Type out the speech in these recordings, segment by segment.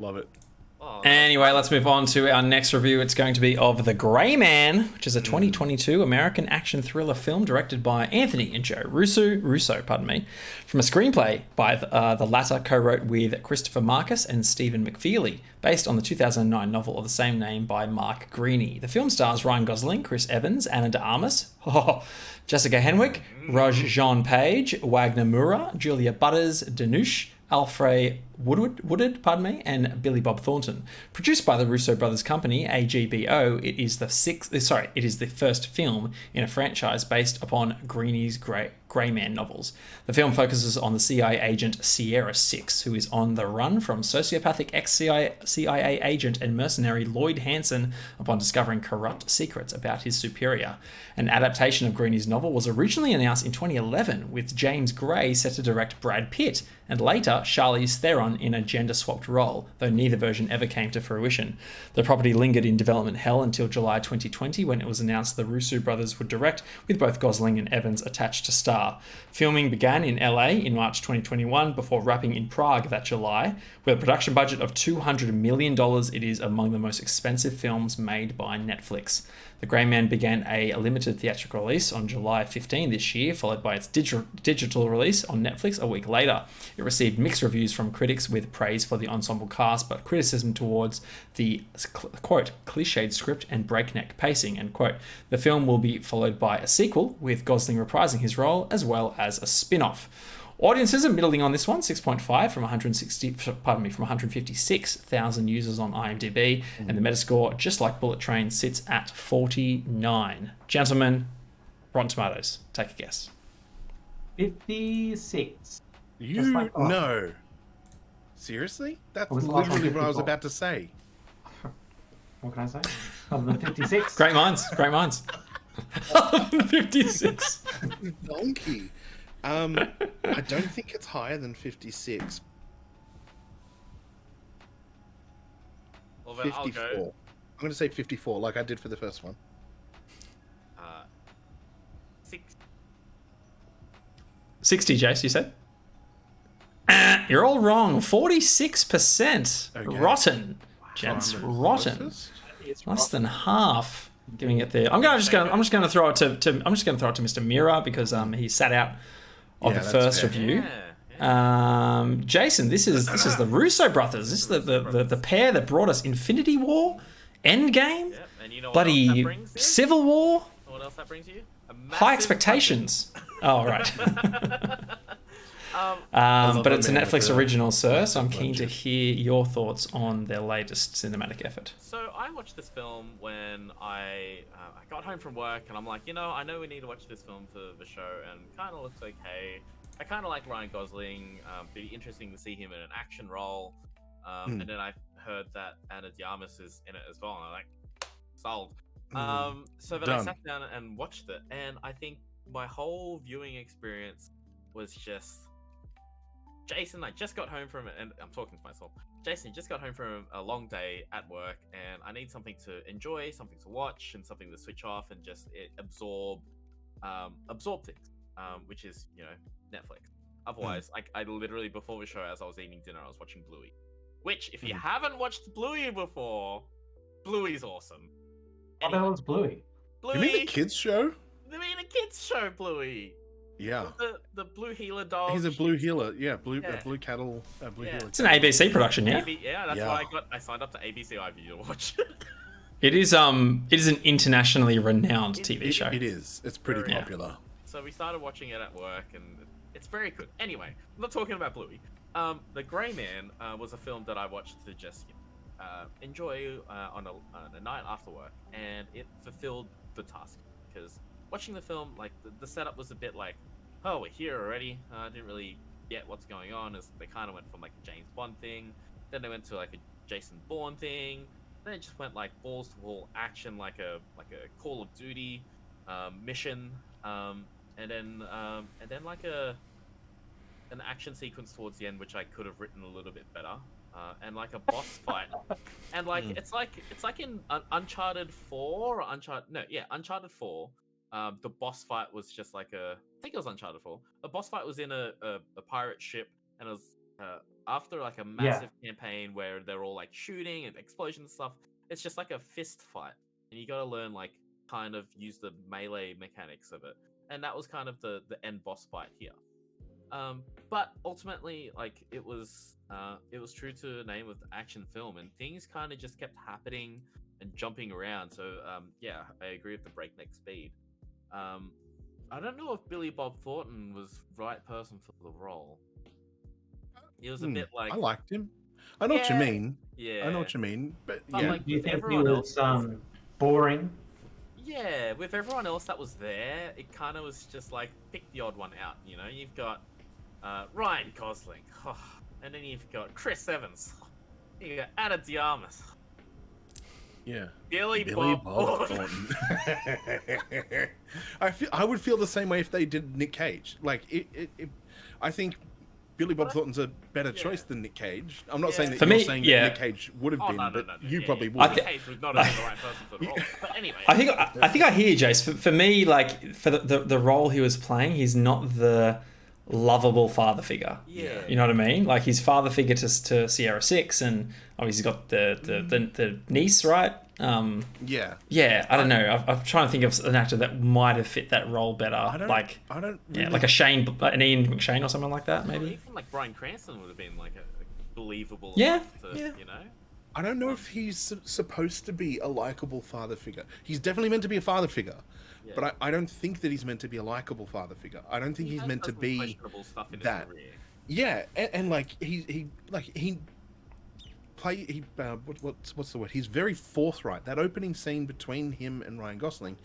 Love it. Oh, Anyway, let's move on to our next review. It's going to be of The Grey Man, which is a 2022 American action thriller film directed by Anthony and Joe Russo, pardon me, from a screenplay by the latter co-wrote with Christopher Marcus and Stephen McFeely, based on the 2009 novel of the same name by Mark Greaney. The film stars Ryan Gosling, Chris Evans, Anna de Armas, Jessica Henwick, Raj Jean Page, Wagner Moura, Julia Butters, Danush, Alfred Woodard, and Billy Bob Thornton. Produced by the Russo brothers company, AGBO, it is the first film in a franchise based upon Greeny's Grey Man novels. The film focuses on the CIA agent Sierra Six, who is on the run from sociopathic ex-CIA agent and mercenary Lloyd Hansen upon discovering corrupt secrets about his superior. An adaptation of Greeny's novel was originally announced in 2011, with James Gray set to direct Brad Pitt, and later Charlize Theron in a gender-swapped role, though neither version ever came to fruition. The property lingered in development hell until July 2020, when it was announced the Russo brothers would direct, with both Gosling and Evans attached to star. Filming began in LA in March 2021 before wrapping in Prague that July. With a production budget of $200 million, it is among the most expensive films made by Netflix. The Grey Man began a limited theatrical release on July 15 this year, followed by its digital release on Netflix a week later. It received mixed reviews from critics, with praise for the ensemble cast, but criticism towards the, quote, cliched script and breakneck pacing, end quote. The film will be followed by a sequel, with Gosling reprising his role, as well as a spin-off. Audiences are middling on this one, 6.5 from 156,000 users on IMDb, and the Metascore, just like Bullet Train, sits at 49. Gentlemen, Rotten Tomatoes, take a guess. 56. No. Seriously? That's literally what I was about to say. What can I say? Other than 56. Great minds. 56. Donkey. I don't think it's higher than 56. Well, then 54. I'll go. I'm going to say 54, like I did for the first one. 6. 60, Jace, you said? You're all wrong. 46%. Okay. Rotten. Gents, rotten. It's Less than half. Giving it there. I'm just going to throw it to Mr. Mira because he sat out of the that's first fair. review. Yeah. Jason, this is the Russo brothers. This is the pair that brought us Infinity War, Endgame, Yep. And you know what else that bloody brings you? Civil War, You know what else that brings you? A high massive expectations. Oh, right. budget. But it's a Man Netflix with a original, sir, so I'm keen to budget. hear your thoughts on their latest cinematic effort. So I watched this film when I got home from work, and I'm like, I know we need to watch this film for the show, and kind of looks okay. I kind of like Ryan Gosling. Be interesting to see him in an action role. And then I heard that Anna de Armas is in it as well, and I'm like, sold. So then I Done. sat down and watched it, and I think my whole viewing experience was just, Jason, I just got home from it, and I'm talking to myself. Jason, just got home from a long day at work, and I need something to enjoy, something to watch, and something to switch off and just absorb things, which is Netflix. Otherwise, I literally, before the show, as I was eating dinner, I was watching Bluey. Which, if you haven't watched Bluey before, Bluey's awesome. What the hell is Bluey? Bluey, You mean the kids show? I mean a kids show, Bluey. Yeah. The blue healer dog. He's a blue healer. Yeah, blue Yeah. blue cattle. Blue Yeah. healer. It's an ABC production, yeah? That's Yeah. why I signed up to ABC iView to watch. It is an internationally renowned TV show. It is. It's pretty Very- popular. So we started watching it at work, and it's very good. Anyway, I'm not talking about Bluey. The Grey Man was a film that I watched to just enjoy on a night after work, and it fulfilled the task, because watching the film, like the setup was a bit like, oh, we're here already. I didn't really get what's going on. As they kind of went from like a James Bond thing, then they went to like a Jason Bourne thing, then it just went like balls to wall action, like a Call of Duty mission, and then like an action sequence towards the end, which I could have written a little bit better, and like a boss fight, and like it's like in Uncharted 4 or Uncharted 4. The boss fight was just like I think it was Uncharted 4. The boss fight was in a pirate ship, and it was after like a massive campaign where they're all like shooting and explosions and stuff, it's just like a fist fight, and you got to learn like kind of use the melee mechanics of it, and that was kind of the end boss fight here. But ultimately, like it was true to the name of the action film, and things kind of just kept happening and jumping around. So yeah, I agree with the breakneck speed. I don't know if Billy Bob Thornton was the right person for the role. He was a bit like I liked him. I know what you mean. Yeah, I know what you mean, but But, yeah. like, Do you with think he everyone was else- boring? Yeah, with everyone else that was there, it kind of was just like pick the odd one out. You know, you've got Ryan Gosling, and then you've got Chris Evans, you got Ana de Armas, Yeah. Billy Bob Bob. Thornton. I would feel the same way if they did Nick Cage. Like I think Billy Bob Thornton's a better choice than Nick Cage. I'm not saying that For you're me, saying yeah. that Nick Cage would have been, but you probably Yeah. would. Nick Cage would not have been the right person for the role. But anyway, I think I hear you, Jace. For me, like for the role he was playing, he's not the lovable father figure. Yeah. You know what I mean? Like he's father figure to Sierra 6, and obviously he's got the niece, right? Yeah. Yeah, I don't know. I'm trying to think of an actor that might have fit that role better. I don't Yeah, really- like an Ian McShane or someone like that, maybe. even like Bryan Cranston would have been like a believable. Yeah, enough to, yeah. You know. I don't know if he's supposed to be a likable father figure. He's definitely meant to be a father figure, Yeah. but I don't think that he's meant to be a likable father figure. I don't think He he's has meant to done some be questionable stuff in his that. career. Yeah, and like he what's the word? He's very forthright. That opening scene between him and Ryan Gosling,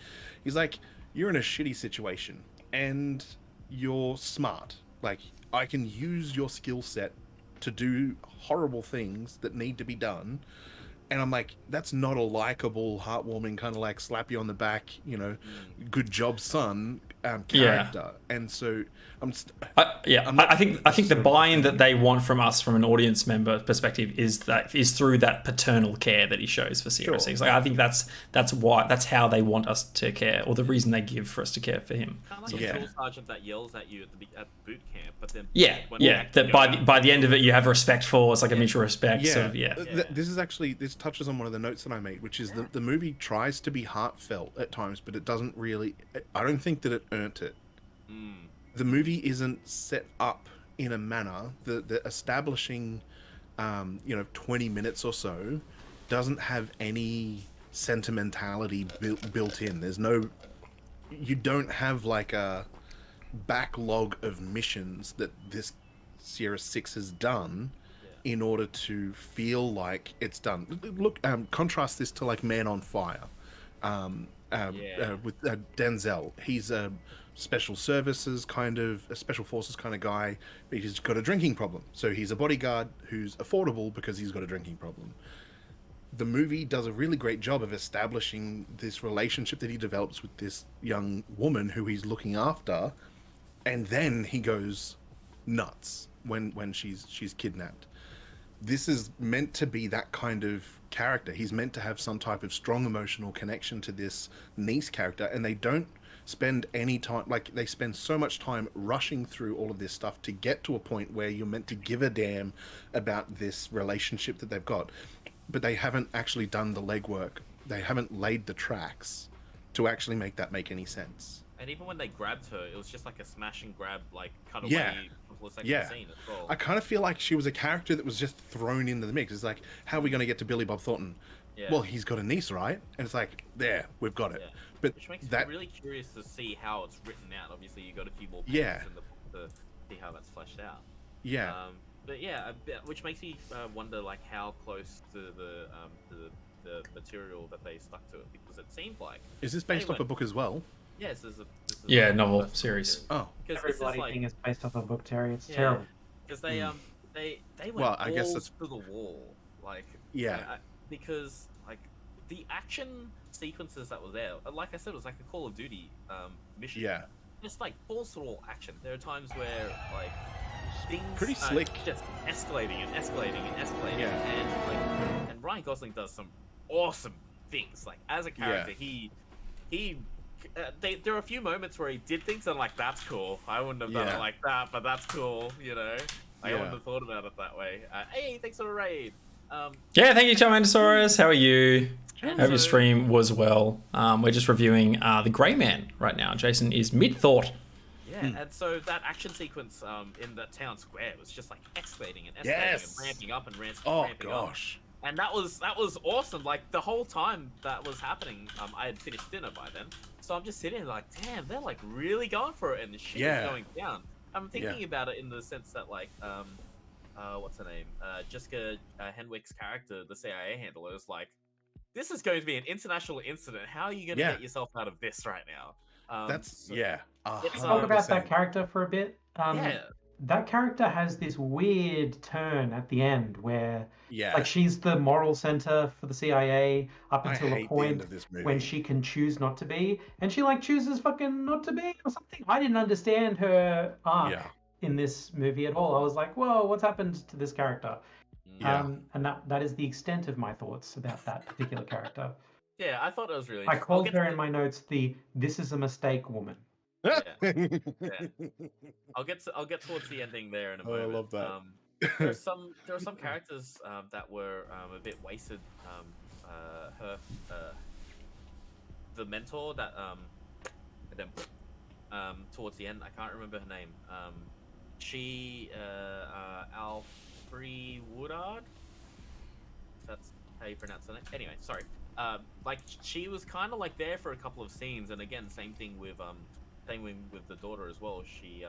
he's like, you're in a shitty situation and you're smart. Like I can use your skill set to do horrible things that need to be done. And I'm like, that's not a likable, heartwarming kind of like slap you on the back, you know, good job, son, character. And so I think the buy-in that they want from us, from an audience member perspective, is through that paternal care that he shows for Sierra 6. Like I think that's how they want us to care, or the reason they give for us to care for him. Kind of like a drill sergeant that yells at you at boot camp, but then that by the end of it you have respect for. It's like a mutual respect. Yeah. Sort of, This touches on one of the notes that I made, which is that the movie tries to be heartfelt at times, but it doesn't really. I don't think that it earned it. The movie isn't set up in a manner. The establishing, 20 minutes or so, doesn't have any sentimentality built in. There's no. You don't have like a backlog of missions that this Sierra 6 has done in order to feel like it's done. Look, contrast this to like Man on Fire, with Denzel. He's a special services kind of, a special forces kind of guy, but he's got a drinking problem. So he's a bodyguard who's affordable because he's got a drinking problem. The movie does a really great job of establishing this relationship that he develops with this young woman who he's looking after, and then he goes nuts when she's kidnapped. This is meant to be that kind of character. He's meant to have some type of strong emotional connection to this niece character, and they don't spend any time, like they spend so much time rushing through all of this stuff to get to a point where you're meant to give a damn about this relationship that they've got, but they haven't actually done the legwork. They haven't laid the tracks to actually make that make any sense. And even when they grabbed her, it was just like a smash and grab, like cutaway couple of seconds scene as well. I kind of feel like she was a character that was just thrown into the mix. It's like, how are we going to get to Billy Bob Thornton? Yeah. Well, he's got a niece, right? And it's like, there, we've got it. Yeah. But Which makes that me really curious to see how it's written out. Obviously, you got a few more pages in the book to see how that's fleshed out. Yeah. But yeah, which makes me wonder like how close to the material that they stuck to it, because it seemed like. Is this based off a book as well? Yes, this is a novel series. Oh, because Every bloody thing is based off a book, Terry. It's terrible. Because they went Well, I guess balls to the wall, like because like the action sequences that were there, like I said, it was like a Call of Duty mission. Yeah. Just like balls to the wall action. There are times where like things Pretty slick. just escalating and escalating and escalating. Yeah. And Ryan Gosling does some awesome things. Like as a character, there are a few moments where he did things and I'm like, that's cool. I wouldn't have done it like that, but that's cool, you know. I Yeah. wouldn't have thought about it that way. Hey, thanks for the raid. Yeah, thank you, Charmandosaurus. How are you? And Hope your so- stream was well. We're just reviewing The Grey Man right now. Jason is mid-thought. Yeah, and so that action sequence in the town square was just like escalating and escalating Yes. and ramping up and Oh ramping gosh. up. And that was awesome. Like the whole time that was happening, I had finished dinner by then, so I'm just sitting there like, damn, they're like really going for it, and the shit Yeah. is going down. I'm thinking about it in the sense that like, what's her name? Jessica Henwick's character, the CIA handler, is like, this is going to be an international incident. How are you going to Yeah. get yourself out of this right now? That's So- yeah. It's, Talk about that 100%. character for a bit. Yeah. That character has this weird turn at the end where, Yeah. like, she's the moral center for the CIA up I until a hate the point end of this movie. when she can choose not to be, and she like chooses fucking not to be or something. I didn't understand her arc Yeah. in this movie at all. I was like, whoa, what's happened to this character? Yeah. And that is the extent of my thoughts about that particular character. Yeah, I thought it was really I interesting. I'll called get her to in my notes the "this is a mistake" woman. I'll get towards the ending there in a Oh, I moment. love that. There are some characters that were a bit wasted. Her the mentor that and then towards the end, I can't remember her name. She Alfre Woodard. If that's how you pronounce her name. Anyway, sorry. Like she was kind of like there for a couple of scenes, and again, same thing with the daughter as well. She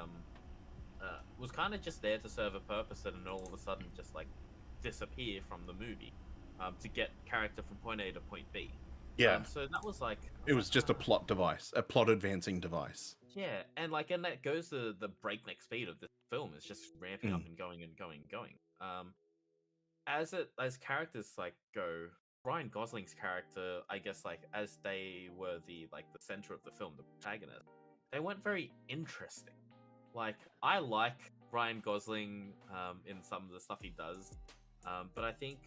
was kind of just there to serve a purpose, and then all of a sudden just like disappear from the movie to get character from point A to point B. Yeah. So that was like It was just a plot device, a plot advancing device. yeah, and like and that goes to the breakneck speed of this film. It's just ramping up and going and going and going. As characters like go, Ryan Gosling's character, I guess, like as they were the center of the film, the protagonist, they weren't very interesting. Like I like Ryan Gosling in some of the stuff he does, but I think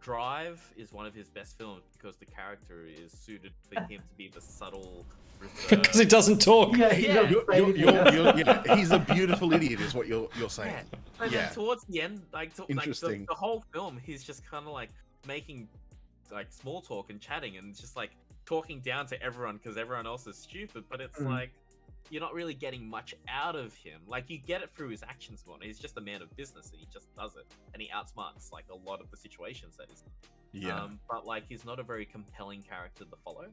Drive is one of his best films because the character is suited for him to be the subtle, Because he doesn't talk. Yeah, He's a beautiful idiot, is what you're saying. And Yeah. then towards the end, Interesting. the whole film, he's just kind of like making like small talk and chatting and just like talking down to everyone because everyone else is stupid. But it's like you're not really getting much out of him. Like you get it through his actions more. He's just a man of business and he just does it, and he outsmarts like a lot of the situations that he's in. Yeah. But like he's not a very compelling character to follow.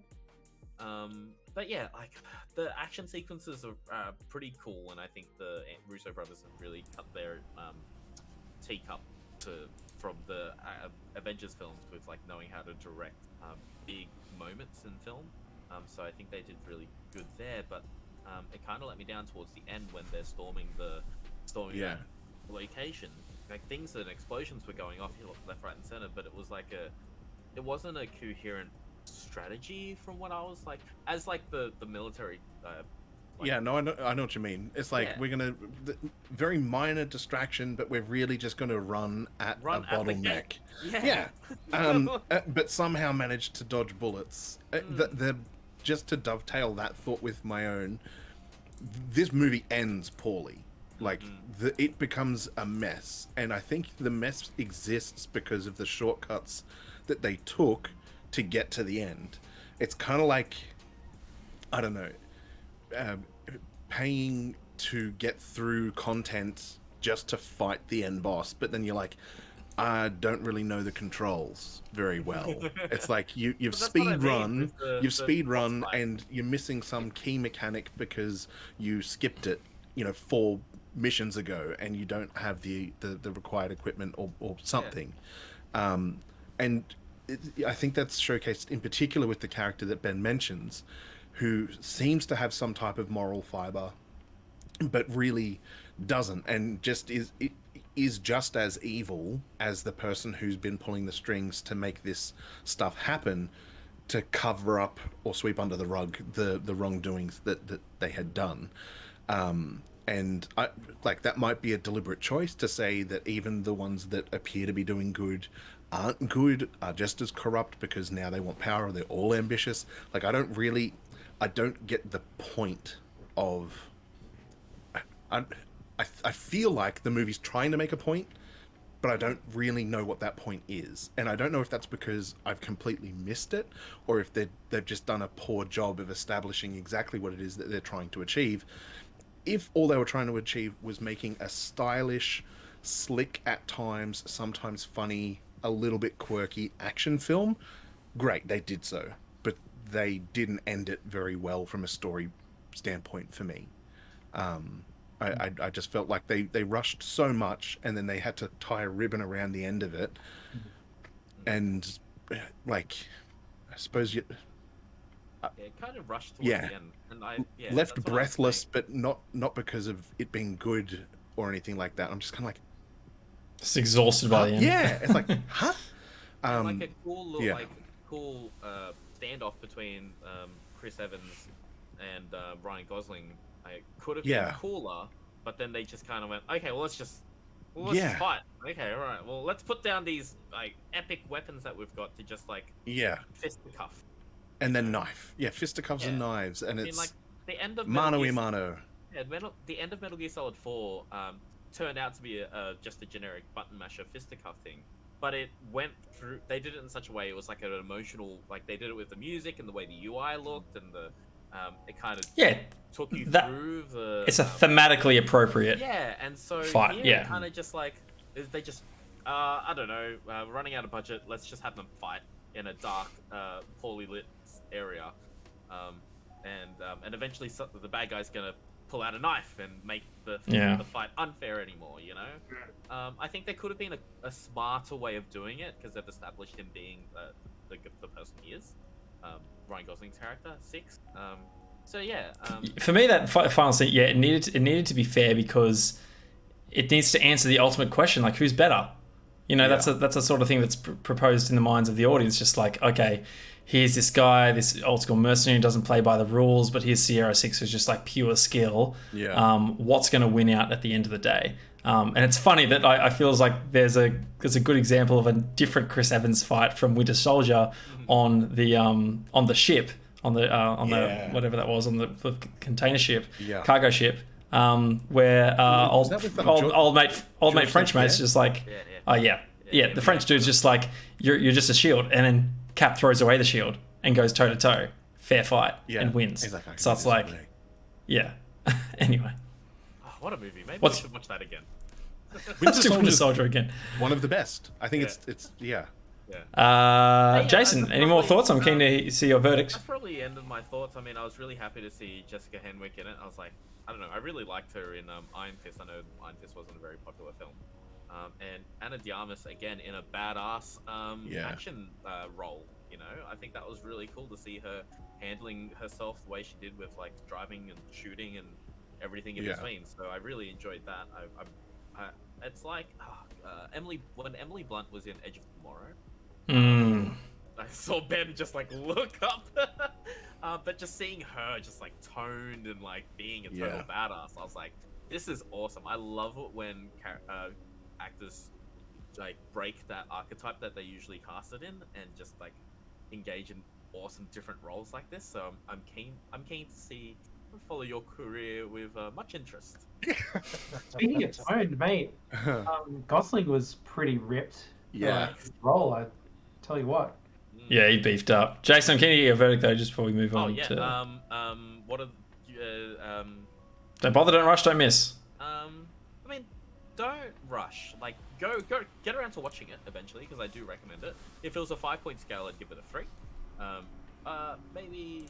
But yeah, like the action sequences are pretty cool, and I think the Russo brothers have really cut their teacup from the Avengers films with like knowing how to direct big moments in film. So I think they did really good there, but it kind of let me down towards the end when they're storming the location. Like things and explosions were going off here, left, right, and center, but it was like it wasn't a coherent strategy from what I was like as like the military Yeah, no, I know what you mean. It's like Yeah. we're gonna very minor distraction, but we're really just gonna run at a at the bottleneck. gate. Yeah, but somehow managed to dodge bullets. Just to dovetail that thought with my own, this movie ends poorly. Like it becomes a mess, and I think the mess exists because of the shortcuts that they took to get to the end. It's kind of like, I don't know, paying to get through content just to fight the end boss, but then you're like, I don't really know the controls very well. It's like you've But that's what I speed mean run, with the you've speed boss run, fight. and you're missing some key mechanic because you skipped it, 4 missions ago, and you don't have the required equipment or something. And I think that's showcased in particular with the character that Ben mentions, who seems to have some type of moral fiber, but really doesn't, and just is just as evil as the person who's been pulling the strings to make this stuff happen, to cover up or sweep under the rug the wrongdoings that they had done. And I like that might be a deliberate choice to say that even the ones that appear to be doing good aren't good, are just as corrupt because now they want power, they're all ambitious. Like I don't get the point of I feel like the movie's trying to make a point, but I don't really know what that point is. And I don't know if that's because I've completely missed it, or if they've just done a poor job of establishing exactly what it is that they're trying to achieve. If all they were trying to achieve was making a stylish, slick at times, sometimes funny, a little bit quirky action film, great, they did so. But they didn't end it very well from a story standpoint for me. I just felt like they rushed so much, and then they had to tie a ribbon around the end of it, and like, I suppose you Yeah, it kind of rushed towards yeah, the end, and left that's what I was breathless, saying. but not because of it being good or anything like that. I'm just kind of like, Just exhausted by huh? the end. Yeah, it's like, huh? And like a cool little, yeah. like cool standoff between Chris Evans and Ryan Gosling. Like, could have Yeah. been cooler, but then they just kind of went, okay, well let's just Yeah. fight. Okay, all right. Well, let's put down these like epic weapons that we've got to just like Yeah, fisticuff. and then knife. Yeah, fisticuffs and Yeah. knives, and I mean, it's like the end of Metal mano Gear y mano. Yeah, the end of Metal Gear Solid 4 turned out to be just a generic button masher fisticuff thing, but it went through. They did it in such a way it was like an emotional. Like they did it with the music and the way the UI looked, and the it kind of Yeah, took you that- through the. it's a thematically appropriate. Yeah, and so fight, here yeah. kind of just like they just I don't know, running out of budget. Let's just have them fight in a dark, poorly lit area, and eventually the bad guy's gonna pull out a knife and make the fight unfair anymore. You know, I think there could have been a smarter way of doing it because they've established him being the person he is, Ryan Gosling's character, Six. So yeah, For me, that final scene, yeah, it needed to be fair because it needs to answer the ultimate question, like who's better. You know, that's a sort of thing that's proposed in the minds of the audience. Just like, okay, here's this guy, this old school mercenary who doesn't play by the rules, but here's Sierra Six who's just like pure skill. Yeah. What's going to win out at the end of the day? And it's funny that I feel like there's a good example of a different Chris Evans fight from Winter Soldier on the ship. On the whatever that was, on the container ship, cargo ship, where old mate French mate's just like, the French dude's just like, you're just a shield, and then Cap throws away the shield and goes toe to toe, fair fight, and wins. He's like, so it's like, anyway. oh, what a movie! Maybe What's- we should watch that again. Winter Soldier again. one of the best. I think it's Yeah. Jason, that's any more probably, thoughts? I'm keen to see your verdict. That's probably the end of my thoughts. I mean, I was really happy to see Jessica Henwick in it. I was like, I don't know, I really liked her in Iron Fist. I know Iron Fist wasn't a very popular film. And Ana de Armas again in a badass action role. You know, I think that was really cool to see her handling herself the way she did with like driving and shooting and everything in between. So I really enjoyed that. It's like when Emily Blunt was in Edge of Tomorrow. I saw Ben just like look up, but just seeing her just like toned and like being a total badass, I was like, this is awesome. I love it when actors like break that archetype that they usually cast it in and just like engage in awesome different roles like this. So I'm keen to see follow your career with much interest. Speaking of toned, mate, Gosling was pretty ripped. Yeah. For his role, I tell you what. Yeah, he beefed up. Jason, can you get your verdict though, just before we move on? What are Don't bother, don't rush, don't miss. I mean, don't rush. Like, go get around to watching it eventually because I do recommend it. If it was a 5-point scale, I'd give it a 3. Maybe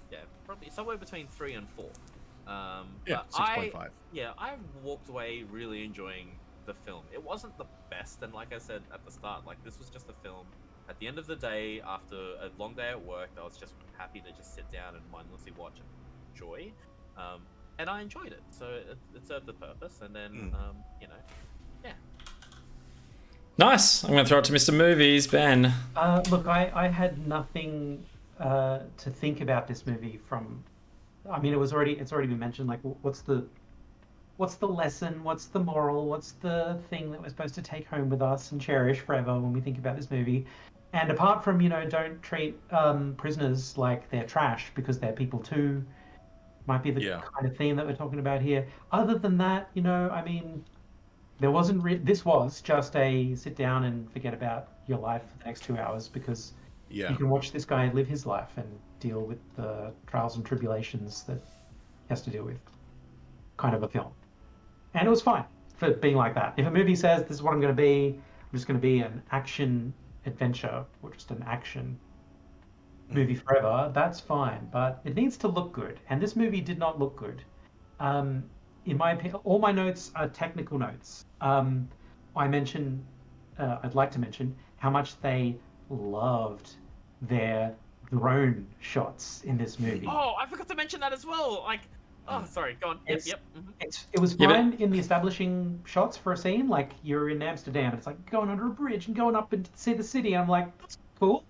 probably somewhere between 3 and 4. But 6.5. I walked away really enjoying the film. It wasn't the best, and like I said at the start, like this was just a film. At the end of the day, after a long day at work, I was just happy to just sit down and mindlessly watch and enjoy. And I enjoyed it, so it served the purpose. And then, Nice. I'm going to throw it to Mr. Movies, Ben. Look, I had nothing to think about this movie from. I mean, it's already been mentioned. Like, what's the lesson? What's the moral? What's the thing that we're supposed to take home with us and cherish forever when we think about this movie? And apart from, don't treat prisoners like they're trash because they're people too. Might be the Yeah. kind of theme that we're talking about here. Other than that, I mean, there wasn't. This was just a sit down and forget about your life for the next 2 hours because Yeah. you can watch this guy live his life and deal with the trials and tribulations that he has to deal with. Kind of a film, and it was fine for being like that. If a movie says this is what I'm going to be, I'm just going to be an action adventure or just an action movie forever, that's fine, but it needs to look good, and this movie did not look good. In my opinion, all my notes are technical notes. I'd like to mention how much they loved their drone shots in this movie. Oh, I forgot to mention that as well. Like, oh, sorry, go on. Yep, It's- yep. Mhm. It was Yeah, but- fine in the establishing shots for a scene, like you're in Amsterdam, and it's like going under a bridge and going up and see the city. I'm like, that's cool.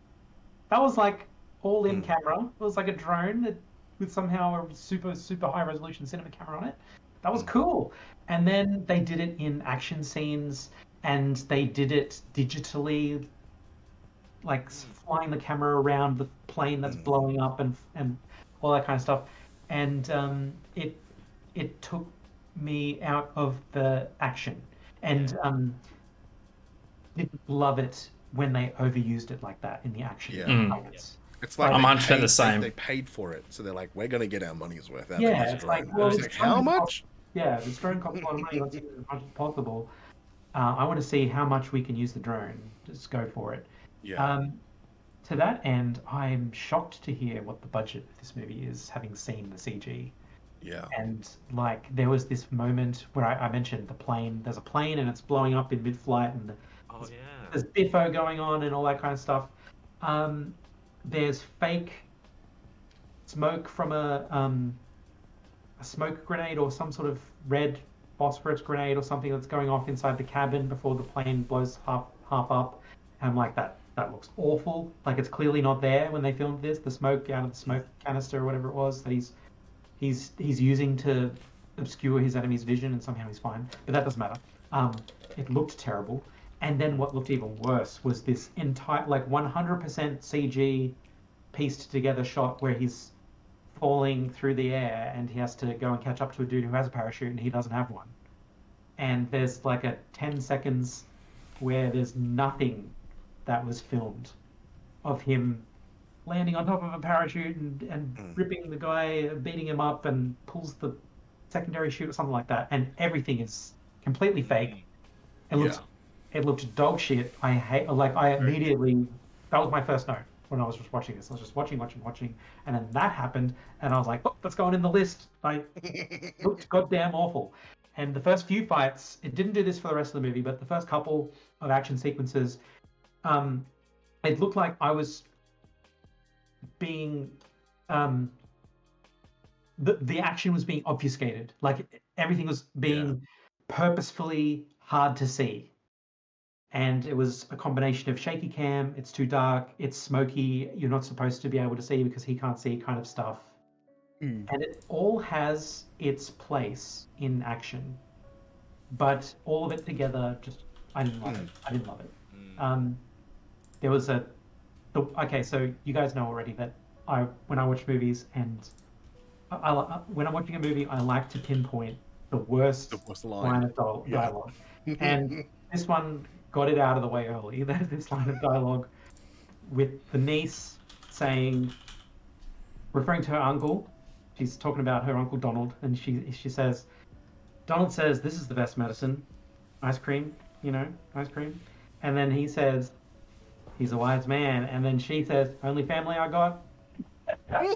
That was like all in camera. It was like a drone with somehow a super high resolution cinema camera on it. That was cool. And then they did it in action scenes, and they did it digitally, like flying the camera around the plane that's blowing up and all that kind of stuff. And it took me out of the action, and didn't love it when they overused it like that in the action. Yeah. moments. It's like I'm they 100% the paid- same. They paid for it, so they're like, we're gonna get our money's worth out Yeah, of this it's like, drone. well, It's it's like, how drone much? Yeah, this drone costs a lot of money. Let's use it as much as possible. I want to see how much we can use the drone. Just go for it. Yeah. To that end, I'm shocked to hear what the budget of this movie is, having seen the CG. Yeah. And like, there was this moment where I mentioned the plane. There's a plane and it's blowing up in mid-flight, and Oh yeah. there's biffo going on and all that kind of stuff. There's fake smoke from a smoke grenade or some sort of red phosphorus grenade or something that's going off inside the cabin before the plane blows half up. And I'm like, that looks awful. Like, it's clearly not there when they filmed this. The smoke out of the smoke canister or whatever it was that he's using to obscure his enemy's vision, and somehow he's fine. But that doesn't matter. It looked terrible. And then what looked even worse was this entire, like, 100% CG pieced together shot where he's falling through the air and he has to go and catch up to a dude who has a parachute and he doesn't have one. And there's like a 10 seconds where there's nothing that was filmed of him landing on top of a parachute and ripping the guy, beating him up, and pulls the secondary chute or something like that. And everything is completely fake. It looked dog shit. I immediately, that was my first note when I was just watching this. I was just watching, and then that happened, and I was like, oh, that's going in the list. It looked goddamn awful. And the first few fights, it didn't do this for the rest of the movie, but the first couple of action sequences, it looked like I was being, the action was being obfuscated. Like, everything was being purposefully hard to see. And it was a combination of shaky cam, it's too dark, it's smoky, you're not supposed to be able to see because he can't see kind of stuff. And it all has its place in action. But all of it together, I didn't love it. There was okay, so you guys know already that when I watch movies and when I'm watching a movie, I like to pinpoint the worst line of dialogue. And this one got it out of the way early. There's this line of dialogue with the niece referring to her uncle. She's talking about her uncle Donald, and she says, Donald says, this is the best medicine. Ice cream, ice cream. And then he says, he's a wise man. And then she says, only family I got. And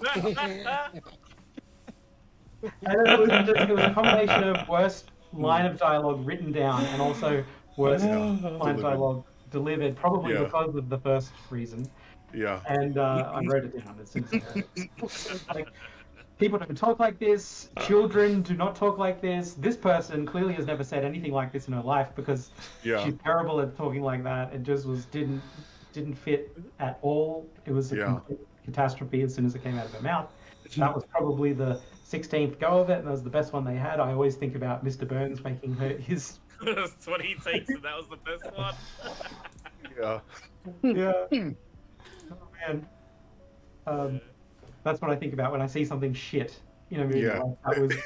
it was a combination of worst line of dialogue written down and also worst line of dialogue delivered, probably because of the first reason. Yeah. And I wrote it down as soon as I heard it. Like, people don't talk like this. Children do not talk like this. This person clearly has never said anything like this in her life because she's terrible at talking like that. It just didn't fit at all. It was a complete catastrophe as soon as it came out of her mouth. That was probably the 16th go of it, and that was the best one they had. I always think about Mr. Burns making his. That's what he takes, and that was the best one. Yeah. Oh man. That's what I think about when I see something shit in a movie. Yeah. Like, that was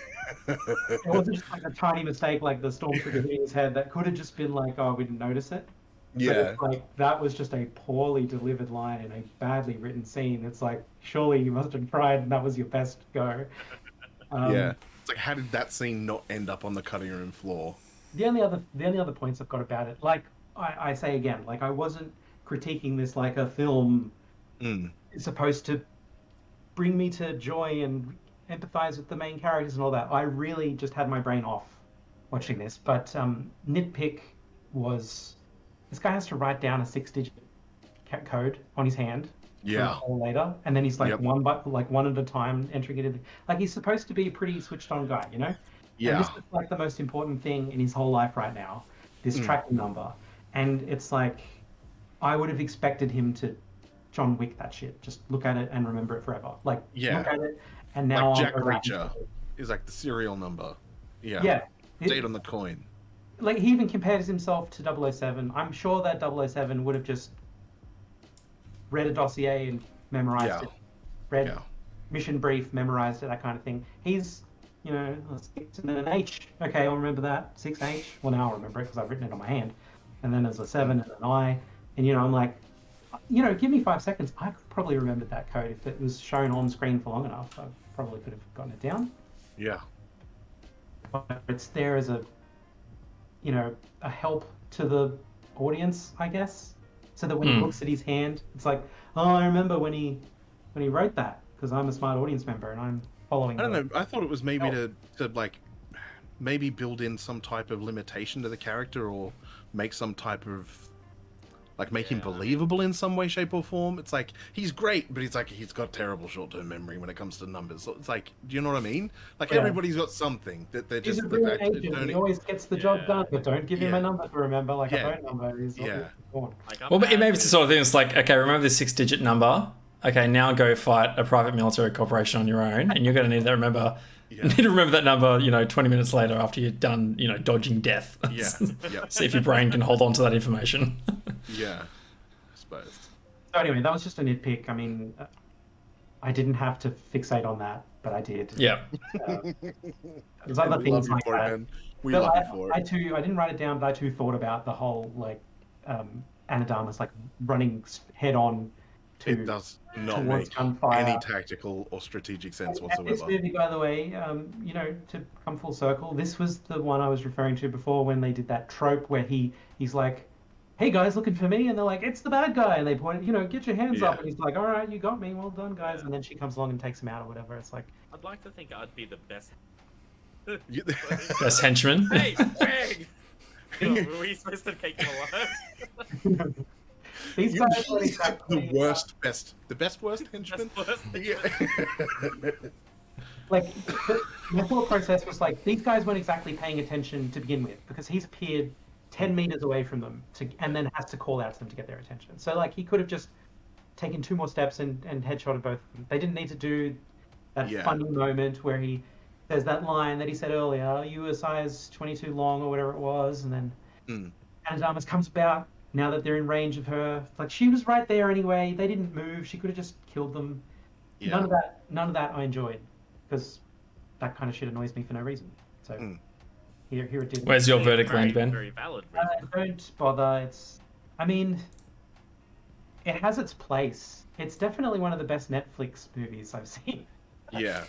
it wasn't just like a tiny mistake like the stormtrooper hitting his head. That could have just been like, oh, we didn't notice it. But Yeah. it's like that was just a poorly delivered line in a badly written scene. It's like surely you must have tried, and that was your best go. Yeah. It's like, how did that scene not end up on the cutting room floor? The only other points I've got about it, like I say again, like I wasn't critiquing this like a film is supposed to bring me to joy and empathize with the main characters and all that. I really just had my brain off watching this. But nitpick was this guy has to write down a 6-digit code on his hand. Yeah. Later, and then he's like Yep. one at a time entering it in. Like he's supposed to be a pretty switched on guy, you know. Yeah. And this is like the most important thing in his whole life right now, this tracking number. And it's like, I would have expected him to John Wick that shit. Just look at it and remember it forever. Like, Yeah. look at it and now Like I'll Jack go back Reacher and- is like the serial number. Yeah. Yeah. Date on the coin. Like, he even compares himself to 007. I'm sure that 007 would have just read a dossier and memorized it. Read Yeah. mission brief, memorized it, that kind of thing. He's, you know, a 6 and then an H. Okay, I'll remember that. 6H. Well, now I'll remember it because I've written it on my hand. And then there's a 7 and an I. And, you know, I'm like, you know, give me 5 seconds. I could probably remember that code if it was shown on screen for long enough. I probably could have gotten it down. Yeah. But it's there as a, you know, a help to the audience, I guess. So that when he looks at his hand, it's like, oh, I remember when he wrote that because I'm a smart audience member and I'm following. I don't know. I thought it was maybe to like maybe build in some type of limitation to the character or make some type of like make him believable in some way, shape, or form. It's like he's great, but he's got terrible short-term memory when it comes to numbers. So it's like, do you know what I mean? Like everybody's got something that they're He's just a brilliant agent. don't He always gets the job done, but don't give him a number to remember, like a phone number. He's gone. Well, but maybe it's the sort of thing. It's like, okay, remember this 6-digit number. Okay, now go fight a private military corporation on your own, and you're going to need to remember. Need to remember that number, 20 minutes later after you're done, dodging death. Yeah. Yeah. See if your brain can hold on to that information. Yeah. I suppose. So anyway, that was just a nitpick. I mean, I didn't have to fixate on that, but I did. Yeah. There's other We things love you like for it, that. man. We But love you for it. I didn't write it down, but I too thought about the whole like Anadamas like running head on to. It does not towards make gunfire. any tactical or strategic sense And whatsoever. this movie, by the way, to come full circle, this was the one I was referring to before when they did that trope where he's like, "Hey guys, looking for me," and they're like, "It's the bad guy," and they point, "Get your hands up," and he's like, "All right, you got me, well done, guys," and then she comes along and takes him out or whatever. It's like, I'd like to think I'd be the best. Best henchman. Hey, Greg! Were we supposed to take him alive? these guys are exactly the best worst henchman. Yeah. like my thought process was like these guys weren't exactly paying attention to begin with because he's appeared 10 meters away from them and then has to call out to them to get their attention. So like he could have just taken 2 more steps and headshotted both of them. They didn't need to do that funny moment where there's that line that he said earlier, "Are you a size 22 long," or whatever it was, and then Anadamas comes about now that they're in range of her. Like she was right there anyway. They didn't move. She could have just killed them. Yeah. None of that I enjoyed because that kind of shit annoys me for no reason. So here it did. Where's your verdict land, Ben? Very valid. reason. Don't bother. I mean, it has its place. It's definitely one of the best Netflix movies I've seen. Yeah.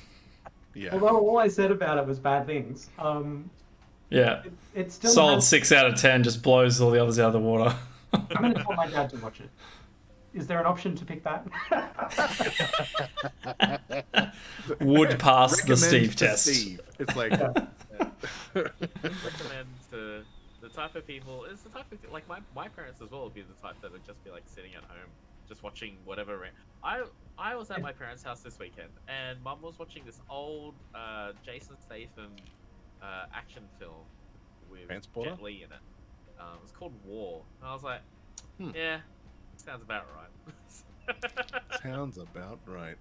Yeah. Although all I said about it was bad things. Yeah. It still Solid has- 6 out of 10, just blows all the others out of the water. I'm going to tell my dad to watch it. Is there an option to pick that? Would pass the Recommend Steve to test. Steve. It's like Recommend to the type of people. It's the type of like my parents as well would be the type that would just be like sitting at home, just watching whatever. I was at my parents' house this weekend, and Mum was watching this old Jason Statham action film with Transporter? Jet Li in it. It was called War, and I was like, yeah, sounds about right. sounds about right.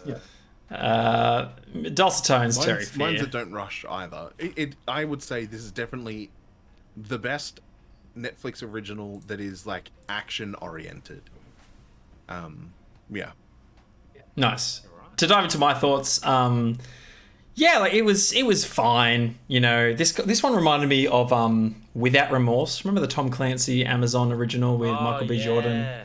Yeah. Dulcet tones, Terry Mine's Fear. a don't rush either. I would say this is definitely the best Netflix original that is like action oriented. Yeah. Nice. Alright. To dive into my thoughts, Yeah, like it was fine. You know, this one reminded me of Without Remorse. Remember the Tom Clancy Amazon original with Oh Michael B. Jordan? yeah.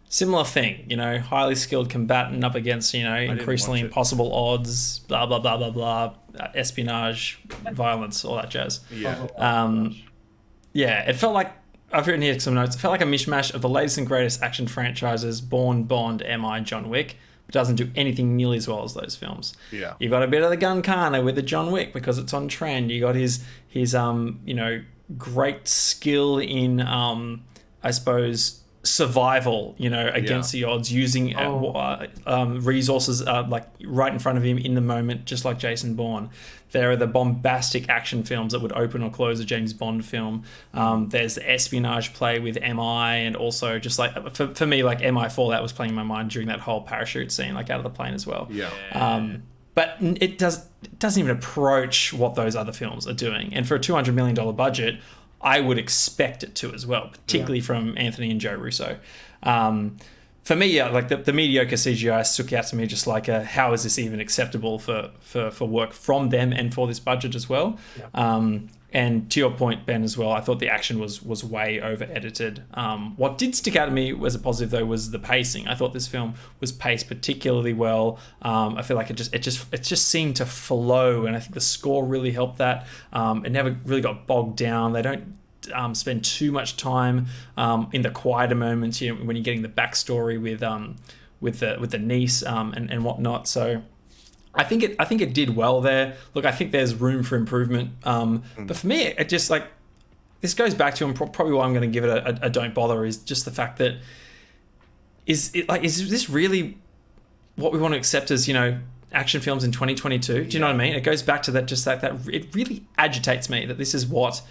Similar thing, you know, highly skilled combatant up against, you know, didn't increasingly watch it. impossible odds, blah blah blah blah blah, espionage, violence, all that jazz. Yeah. Yeah, it felt like, I've written here some notes. It felt like a mishmash of the latest and greatest action franchises: Bourne, Bond, MI, John Wick. But doesn't do anything nearly as well as those films. Yeah. You got a bit of the gun carno with the John Wick because it's on trend. You got his you know, great skill in I suppose survival, you know, against the odds, using resources like right in front of him in the moment, just like Jason Bourne. There are the bombastic action films that would open or close a James Bond film. There's the espionage play with MI, and also just like for me, like MI Fallout was playing in my mind during that whole parachute scene, like out of the plane as well. Yeah. But it doesn't even approach what those other films are doing. And for a $200 million budget, I would expect it to as well, particularly from Anthony and Joe Russo. For me, yeah, like the mediocre CGI stuck out to me just like how is this even acceptable for work from them and for this budget as well? Yeah. And to your point, Ben, as well, I thought the action was way over edited. What did stick out to me as a positive though was the pacing. I thought this film was paced particularly well. I feel like it just seemed to flow, and I think the score really helped that. It never really got bogged down. They don't spend too much time in the quieter moments, you know, when you're getting the backstory with the niece and whatnot. So I think it did well there. Look, I think there's room for improvement. But for me, it just like, this goes back to, and probably why I'm going to give it a don't bother, is just the fact that is this really what we want to accept as, you know, action films in 2022? Do you know what I mean? It goes back to that, just that it really agitates me that this is what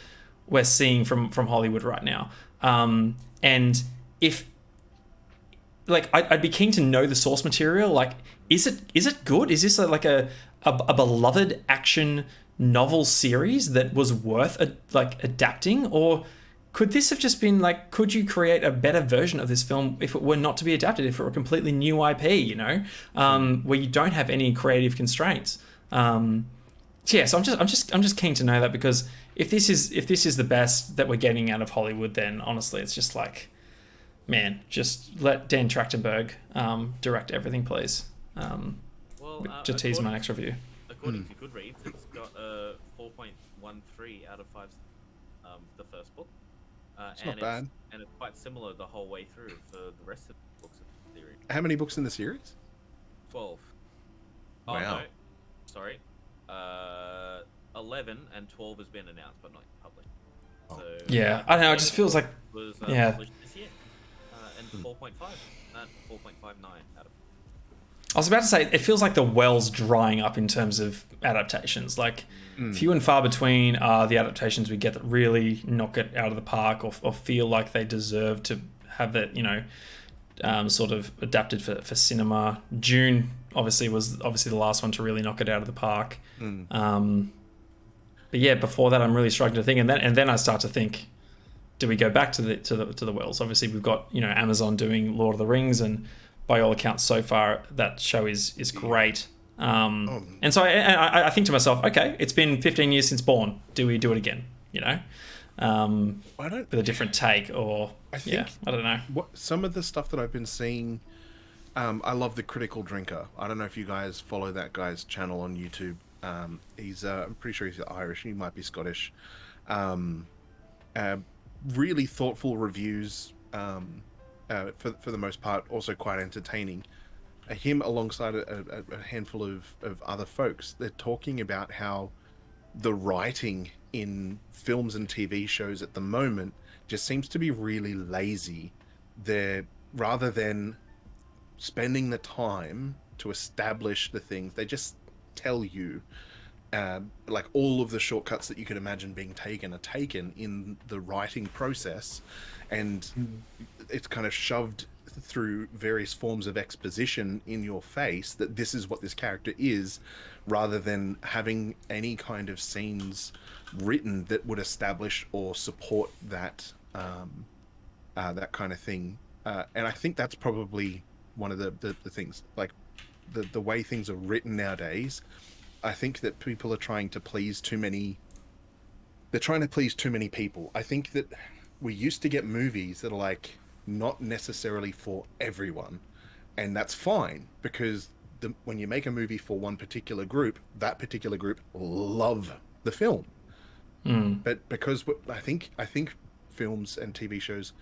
we're seeing from Hollywood right now. And if, like, I'd be keen to know the source material. Like, is it good? Is this like a beloved action novel series that was worth adapting, or could this have just been like, could you create a better version of this film if it were not to be adapted, if it were a completely new IP, you know, where you don't have any creative constraints? Yeah, so I'm just keen to know that, because if this is the best that we're getting out of Hollywood, then honestly, it's just like, man, just let Dan Trachtenberg direct everything, please. To tease my next review. According to Goodreads, it's got a 4.13 out of 5. The first book. It's not bad. And it's quite similar the whole way through for the rest of the books of the series. How many books in the series? 12. Oh, Wow. no. Sorry. 11 and 12 has been announced but not public. So, Yeah, I don't know. It just feels like, was yeah. published this year. And 4.5. 4.59 out of. I was about to say, it feels like the well's drying up in terms of adaptations. Like, few and far between are the adaptations we get that really knock it out of the park, or feel like they deserve to have that, you know, sort of adapted for cinema. June was the last one to really knock it out of the park. But yeah, before that, I'm really struggling to think, and then I start to think, do we go back to the wells? Obviously, we've got, you know, Amazon doing Lord of the Rings, and by all accounts so far that show is great. And so I think to myself, okay, it's been 15 years since Bourne. Do we do it again? You know, with a different take, or I don't know. Some of the stuff that I've been seeing, I love The Critical Drinker. I don't know if you guys follow that guy's channel on YouTube. He's I'm pretty sure he's Irish. He might be Scottish. Really thoughtful reviews. For the most part, also quite entertaining. Him alongside a handful of other folks, they're talking about how the writing in films and TV shows at the moment just seems to be really lazy. They're, rather than spending the time to establish the things, they just tell you, like, all of the shortcuts that you could imagine being taken are taken in the writing process, and it's kind of shoved through various forms of exposition in your face that this is what this character is, rather than having any kind of scenes written that would establish or support that that kind of thing. And I think that's probably one of the things, like the way things are written nowadays. I think that people are trying to please too many. They're trying to please too many people. I think that we used to get movies that are like not necessarily for everyone, and that's fine because when you make a movie for one particular group, that particular group love the film. Mm. But because I think films and TV shows,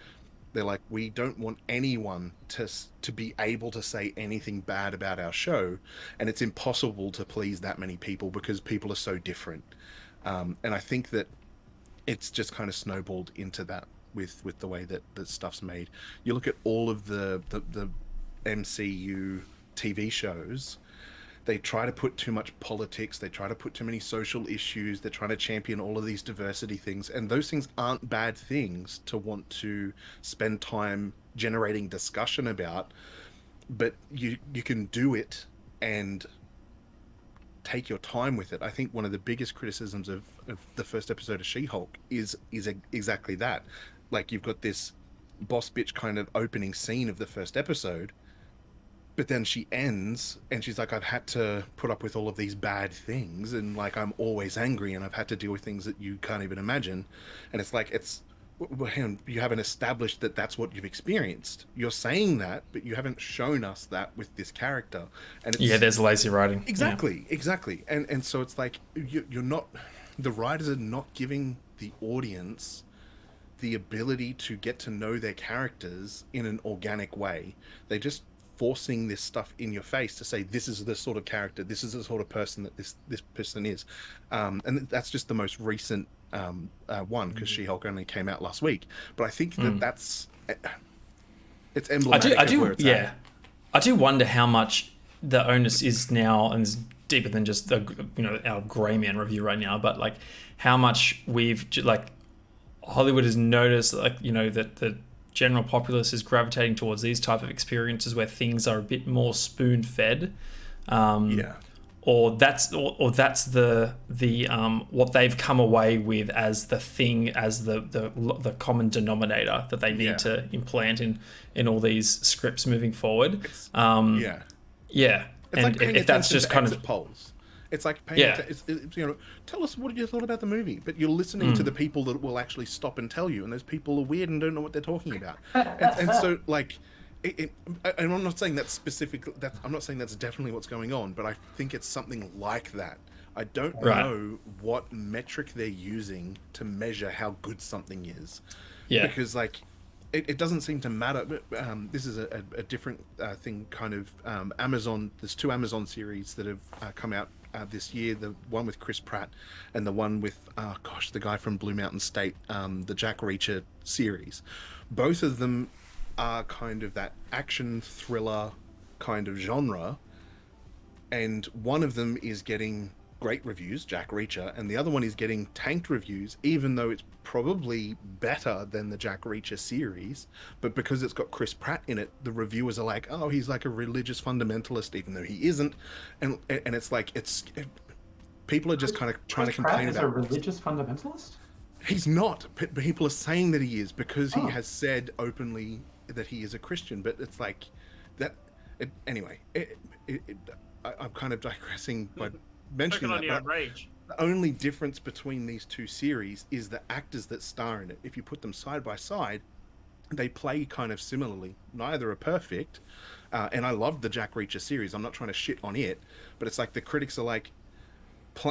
they're like, we don't want anyone to be able to say anything bad about our show, and it's impossible to please that many people because people are so different. And I think that it's just kind of snowballed into that with the way that stuff's made. You look at all of the MCU TV shows, they try to put too much politics, they try to put too many social issues, they're trying to champion all of these diversity things, and those things aren't bad things to want to spend time generating discussion about, but you can do it and take your time with it. I think one of the biggest criticisms of the first episode of She-Hulk is exactly that. Like, you've got this boss bitch kind of opening scene of the first episode, but then she ends and she's like, I've had to put up with all of these bad things, and like, I'm always angry and I've had to deal with things that you can't even imagine. And it's like, you haven't established that that's what you've experienced. You're saying that, but you haven't shown us that with this character. And it's, Yeah, there's lazy writing. exactly. And so it's like, you're not, the writers are not giving the audience the ability to get to know their characters in an organic way. They just forcing this stuff in your face to say, this is the sort of character, this is the sort of person that this person is. And that's just the most recent one, because She-Hulk only came out last week. But I think that's it's emblematic of where it's at. I do wonder how much the onus is now, and it's deeper than just our Grey Man review right now, but like how much like Hollywood has noticed, like, that the general populace is gravitating towards these type of experiences where things are a bit more spoon fed. Or that's the what they've come away with as the thing, as the common denominator that they need to implant in all these scripts moving forward. It's And like if that's just kind of polls. It's like paying tell us what you thought about the movie, but you're listening to the people that will actually stop and tell you, and those people are weird and don't know what they're talking about. And so, like, and I'm not saying that's specific. I'm not saying that's definitely what's going on, but I think it's something like that. I don't know what metric they're using to measure how good something is. Yeah. Because, like, it doesn't seem to matter. But, this is a different thing, kind of. Amazon. There's 2 Amazon series that have come out this year. The one with Chris Pratt, and the one with the guy from Blue Mountain State, the Jack Reacher series. Both of them are kind of that action thriller kind of genre, and one of them is getting great reviews, Jack Reacher, and the other one is getting tanked reviews, even though it's probably better than the Jack Reacher series. But because it's got Chris Pratt in it, the reviewers are like, oh, he's like a religious fundamentalist, even though he isn't. And it's like, people are just kind of trying to complain about. Chris Pratt is a religious fundamentalist? He's not, but people are saying that he is, because he has said openly that he is a Christian. But it's like that. Anyway, I'm kind of digressing by mentioning that. Rage. The only difference between these 2 series is the actors that star in it. If you put them side by side, they play kind of similarly. Neither are perfect. And I loved the Jack Reacher series. I'm not trying to shit on it, but it's like the critics are like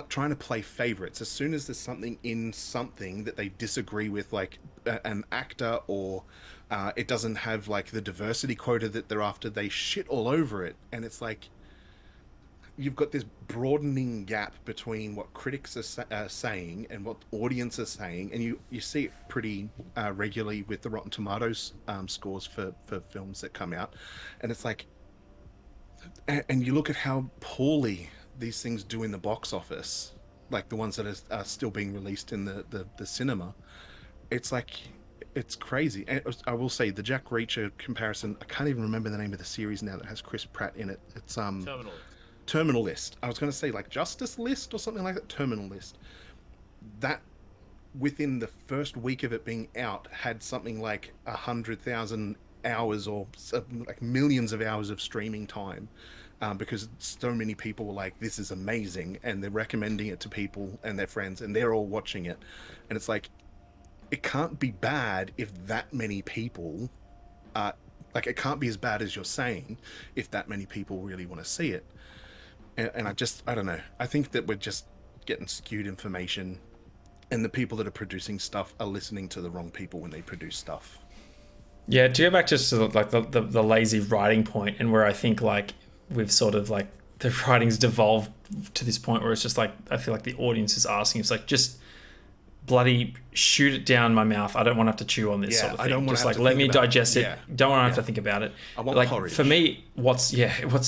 trying to play favorites. As soon as there's something in something that they disagree with, like an actor, or it doesn't have like the diversity quota that they're after, they shit all over it. And it's like, you've got this broadening gap between what critics are saying and what audience are saying, and you see it pretty regularly with the Rotten Tomatoes scores for films that come out, and it's like, and you look at how poorly these things do in the box office, like the ones that are still being released in the cinema. It's like, it's crazy. And I will say, the Jack Reacher comparison, I can't even remember the name of the series now that has Chris Pratt in it. It's Terminal List. I was going to say like Justice List or something like that. Terminal List. That, within the first week of it being out, had something like 100,000 hours or like millions of hours of streaming time, because so many people were like, "This is amazing," and they're recommending it to people and their friends, and they're all watching it, and it's like, it can't be bad if that many people, like, it can't be as bad as you're saying if that many people really want to see it. And I don't know. I think that we're just getting skewed information, and the people that are producing stuff are listening to the wrong people when they produce stuff. Yeah, to go back just to like the lazy writing point, and where I think like we've sort of like the writing's devolved to this point where it's just like I feel like the audience is asking, it's like, just bloody shoot it down my mouth. I don't want to have to chew on this Yeah, sort of I thing. don't want Just to have like to let think me about it. digest it. Yeah. Don't want to have Yeah. to think about it. I want like porridge. for me, what's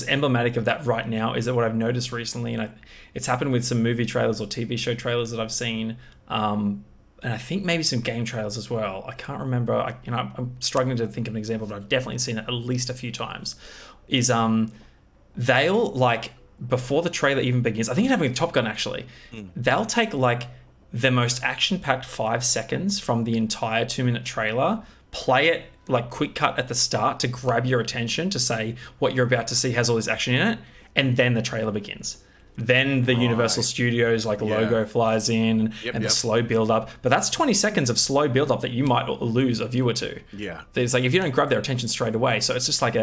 emblematic of that right now is that what I've noticed recently, and it's happened with some movie trailers or TV show trailers that I've seen, and I think maybe some game trailers as well. I can't remember. I'm struggling to think of an example, but I've definitely seen it at least a few times. Is they'll like, before the trailer even begins, I think it happened with Top Gun actually. They'll take like the most action-packed 5 seconds from the entire 2-minute trailer, play it like quick cut at the start to grab your attention, to say what you're about to see has all this action in it, and then the trailer begins. Then the Universal Studios like logo flies in, and the slow build up. But that's 20 seconds of slow build up that you might lose a viewer to. Yeah. It's like if you don't grab their attention straight away. So it's just like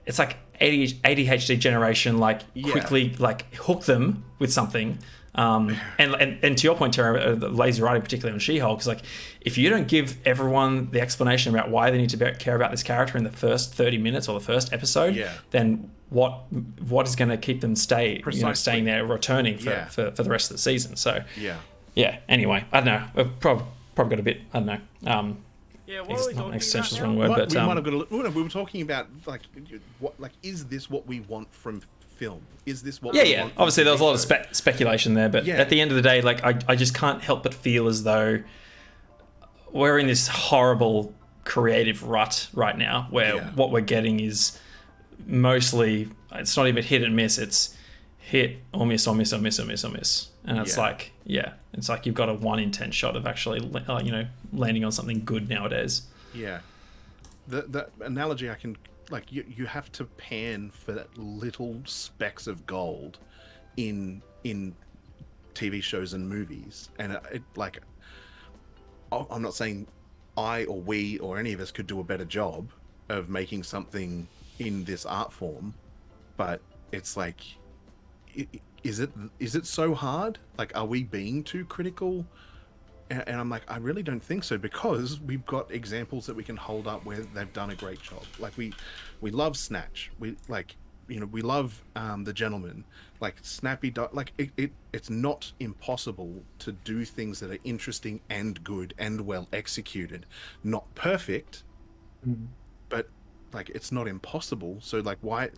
it's like ADHD generation, like quickly like hook them with something. And to your point, Tara, the lazy writing, particularly on She-Hulk, because like if you don't give everyone the explanation about why they need to care about this character in the first 30 minutes or the first episode, then what is going to keep them staying there, returning for the rest of the season? So anyway, I don't know. I've probably got a bit. I don't know. Yeah, what are we talking existential is about the now? wrong word, but we might have got we were talking about like is this what we want from film? Is this what we want? Obviously there was a lot of speculation there, but at the end of the day, like I just can't help but feel as though we're in this horrible creative rut right now, where what we're getting is mostly, it's not even hit and miss, it's hit or miss or miss or miss or miss or miss, and it's like it's like you've got a 1 in 10 shot of actually landing on something good nowadays. The analogy I can, like, you have to pan for that little specks of gold in TV shows and movies, and it like, I'm not saying I or we or any of us could do a better job of making something in this art form, but it's like, is it so hard? Like, are we being too critical? And I'm like, I really don't think so, because we've got examples that we can hold up where they've done a great job. Like we love Snatch. We like, we love The Gentleman. Like Snappy, like it's not impossible to do things that are interesting and good and well executed. Not perfect, but like it's not impossible. So like, why?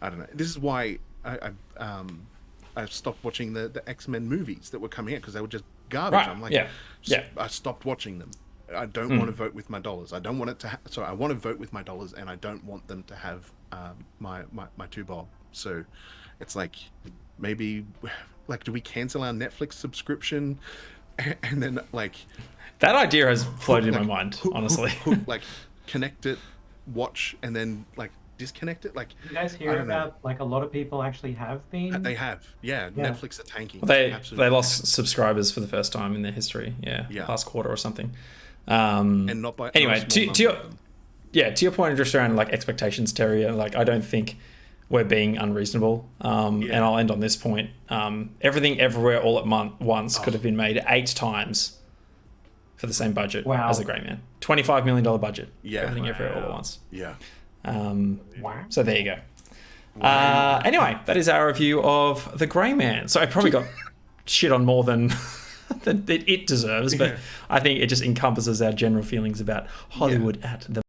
I don't know. This is why I stopped watching the X-Men movies that were coming out, because they were just garbage. Right. I'm like, yeah. I stopped watching them. I don't want to vote with my dollars. I don't want it to. I want to vote with my dollars, and I don't want them to have my 2 bob. So it's like, maybe, like, do we cancel our Netflix subscription, and then like that idea has floated in my mind, honestly. Like connect it, watch, and then like disconnect it. Like, you guys hear about like a lot of people actually have been? They have, Netflix are tanking. They lost subscribers for the first time in their history. Last quarter or something. And not by anyway. To your point, just around like expectations, Terry. Like, I don't think we're being unreasonable. And I'll end on this point. Everything, Everywhere, All at Once could have been made 8 times for the same budget as The Grey Man. $25 million budget. Everything, Everywhere, All at Once. So there you go. Anyway, that is our review of The Grey Man. So I probably got shit on more than it deserves, but I think it just encompasses our general feelings about Hollywood at the